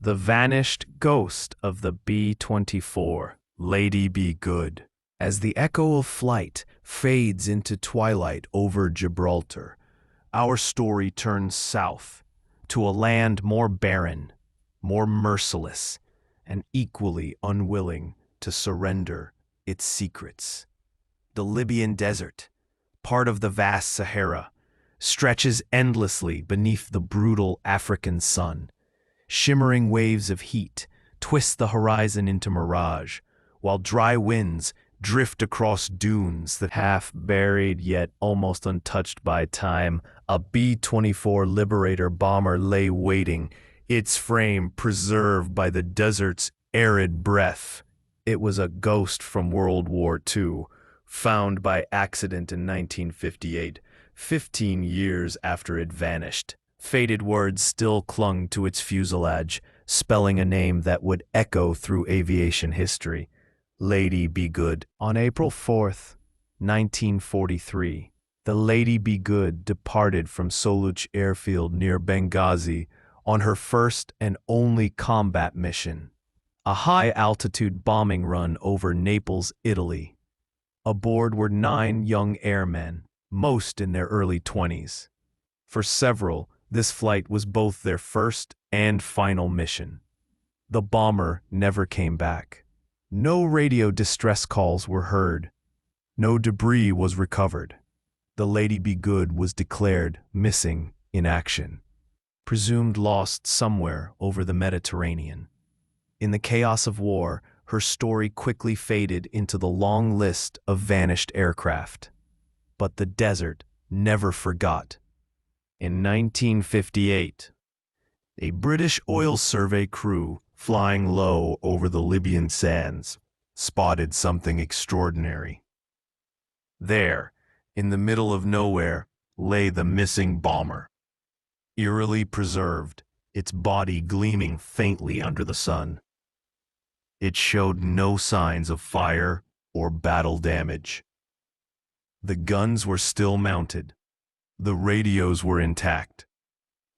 The vanished ghost of the B-24, Lady Be Good. As the echo of flight fades into twilight over Gibraltar, our story turns south to a land more barren, more merciless, and equally unwilling to surrender its secrets. The Libyan desert, part of the vast Sahara, stretches endlessly beneath the brutal African sun. Shimmering waves of heat twist the horizon into mirage, while dry winds drift across dunes that half-buried yet almost untouched by time. A B-24 Liberator bomber lay waiting, its frame preserved by the desert's arid breath. It was a ghost from World War II, found by accident in 1958, 15 years after it vanished. Faded words still clung to its fuselage, spelling a name that would echo through aviation history. Lady Be Good. On April 4th, 1943, the Lady Be Good departed from Soluch Airfield near Benghazi on her first and only combat mission, a high-altitude bombing run over Naples, Italy. Aboard were 9 young airmen, most in their early 20s. For several, this flight was both their first and final mission. The bomber never came back. No radio distress calls were heard. No debris was recovered. The Lady Be Good was declared missing in action, presumed lost somewhere over the Mediterranean. In the chaos of war, her story quickly faded into the long list of vanished aircraft. But the desert never forgot. In 1958, a British oil survey crew flying low over the Libyan sands spotted something extraordinary. There, in the middle of nowhere, lay the missing bomber, eerily preserved, its body gleaming faintly under the sun. It showed no signs of fire or battle damage. The guns were still mounted. The radios were intact.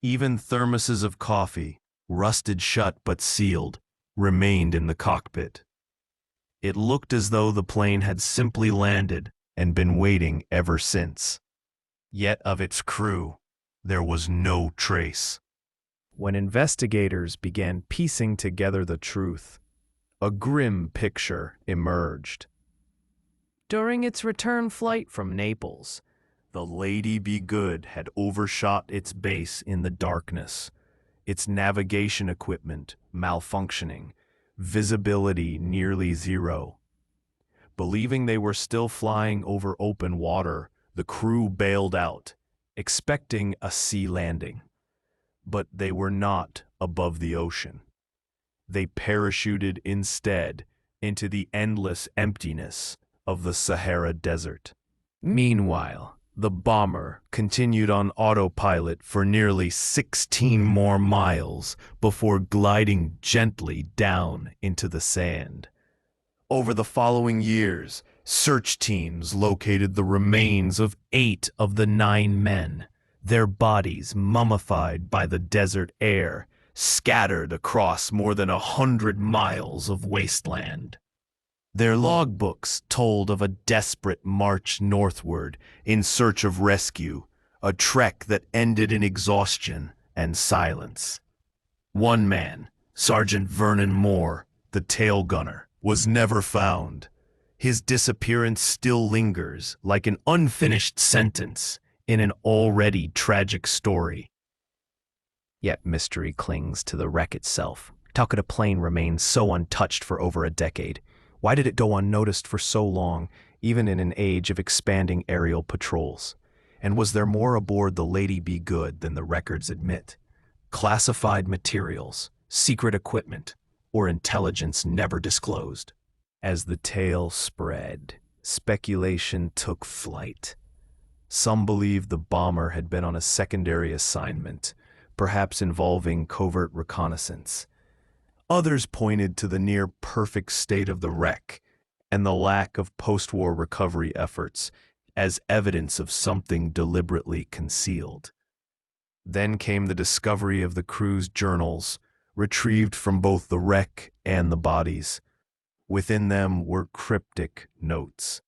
Even thermoses of coffee, rusted shut but sealed, remained in the cockpit. It looked as though the plane had simply landed and been waiting ever since. Yet of its crew, there was no trace. When investigators began piecing together the truth, a grim picture emerged. During its return flight from Naples, the Lady Be Good had overshot its base in the darkness, its navigation equipment malfunctioning, visibility nearly zero. Believing they were still flying over open water, the crew bailed out, expecting a sea landing. But they were not above the ocean. They parachuted instead into the endless emptiness of the Sahara Desert. Meanwhile, the bomber continued on autopilot for nearly 16 more miles before gliding gently down into the sand. Over the following years, search teams located the remains of 8 of the 9 men, their bodies mummified by the desert air, scattered across more than 100 miles of wasteland. Their logbooks told of a desperate march northward in search of rescue, a trek that ended in exhaustion and silence. One man, Sergeant Vernon Moore, the tail gunner, was never found. His disappearance still lingers like an unfinished sentence in an already tragic story. Yet mystery clings to the wreck itself. How could a plane remain so untouched for over a decade? Why did it go unnoticed for so long, even in an age of expanding aerial patrols? And was there more aboard the Lady Be Good than the records admit? Classified materials, secret equipment, or intelligence never disclosed? As the tale spread, speculation took flight. Some believed the bomber had been on a secondary assignment, perhaps involving covert reconnaissance. Others pointed to the near-perfect state of the wreck and the lack of post-war recovery efforts as evidence of something deliberately concealed. Then came the discovery of the crew's journals, retrieved from both the wreck and the bodies. Within them were cryptic notes,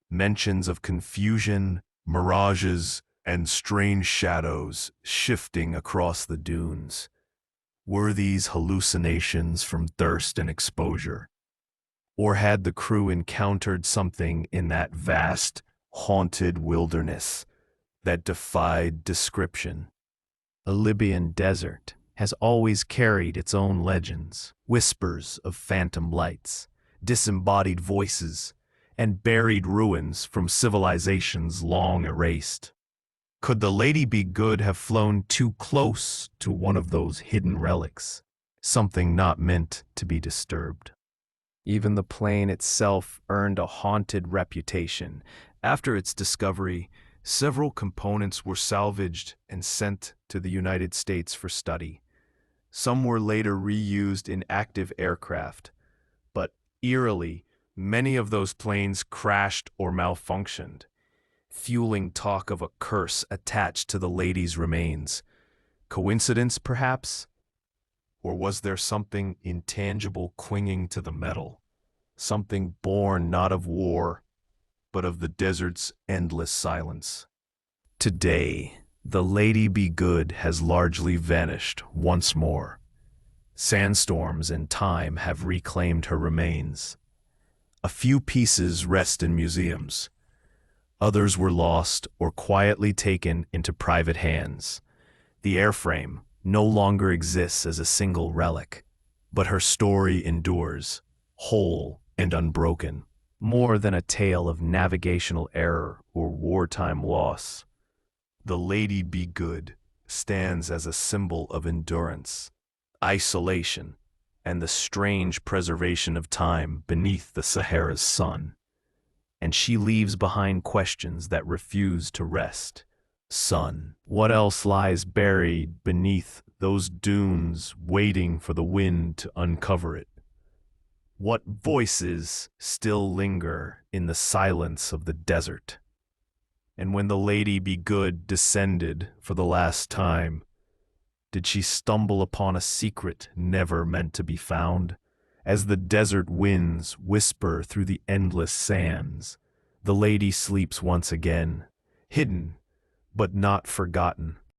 mentions of confusion, mirages, and strange shadows shifting across the dunes. Were these hallucinations from thirst and exposure? Or had the crew encountered something in that vast, haunted wilderness that defied description? The Libyan desert has always carried its own legends, whispers of phantom lights, disembodied voices, and buried ruins from civilizations long erased. Could the Lady Be Good have flown too close to one of those hidden relics, something not meant to be disturbed? Even the plane itself earned a haunted reputation. After its discovery, several components were salvaged and sent to the United States for study. Some were later reused in active aircraft, but eerily, many of those planes crashed or malfunctioned, fueling talk of a curse attached to the lady's remains. Coincidence, perhaps? Or was there something intangible clinging to the metal? Something born not of war, but of the desert's endless silence? Today, the Lady Be Good has largely vanished once more. Sandstorms and time have reclaimed her remains. A few pieces rest in museums. Others were lost or quietly taken into private hands. The airframe no longer exists as a single relic, but her story endures, whole and unbroken, more than a tale of navigational error or wartime loss. The Lady Be Good stands as a symbol of endurance, isolation, and the strange preservation of time beneath the Sahara's sun. And she leaves behind questions that refuse to rest. Son, what else lies buried beneath those dunes waiting for the wind to uncover it? What voices still linger in the silence of the desert? And when the Lady Be Good descended for the last time, did she stumble upon a secret never meant to be found? As the desert winds whisper through the endless sands, the lady sleeps once again, hidden but not forgotten.